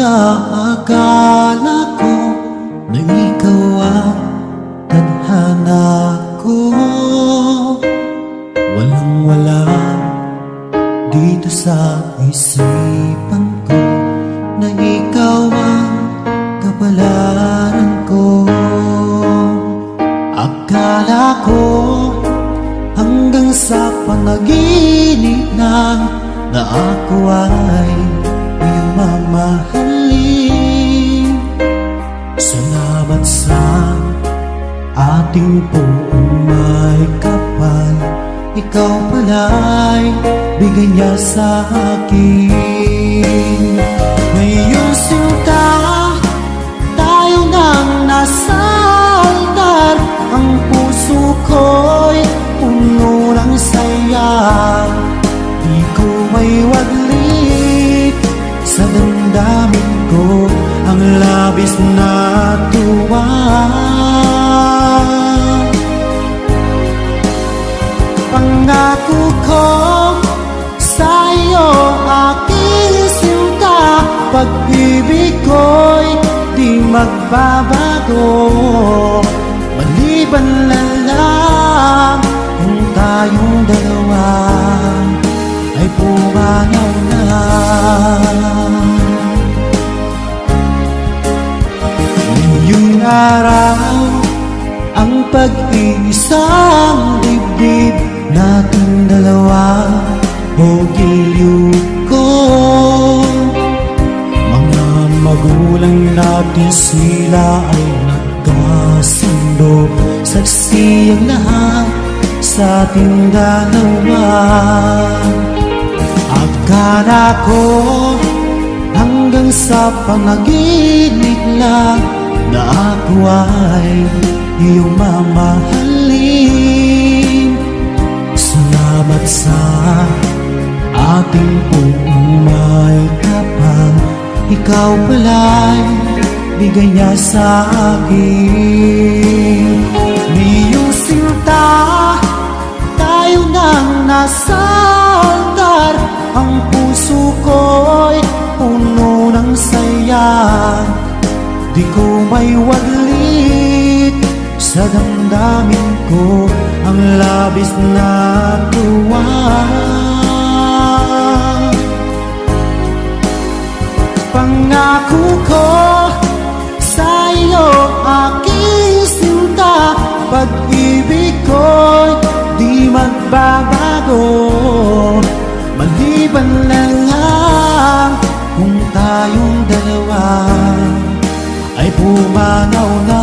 akala ko na ikaw ang tadhana ko. Walang-wala dito sa isipan ko na ikaw ang kapalaran ko. Akala ko hanggang sa panaginip lang na ako ay iyong mamahalin. Salamat sa ating buong may kapal, ikaw pala'y bigay niya sa akin. Ngayong sinta, tayo nang nasa altar, ang puso ko'y puno ng saya. Di ko may waglit sa damdamin ko ang labis na tuwa. Pangako ko sa iyo, aking sinta, pag-ibig ko'y di magbabago. Maliban na lang kung tayong dalawa ay pumanaw na. Ngayong araw, ang pag-iisang dibdib nating dalawa o giliw ko. Mga magulang natin sila ay nagkasundo, saksi ang lahat sa ating dalawa. Akala ko hanggang sa panaginip lang na ako ay iyong mamahalin. Salamat sa ating buong may kapal, ikaw pala'y bigay niya sa akin. Ngayong sinta, tayo nang nasa altar, ang puso ko'y puno ng saya. Di ko may waglit sa damdamin ko ang labis na tuwa. Pangako ko sa iyo, aking sinta, pag-ibig ko'y di magbabago. Maliban na lang kung tayong dalawa ay pumanaw na.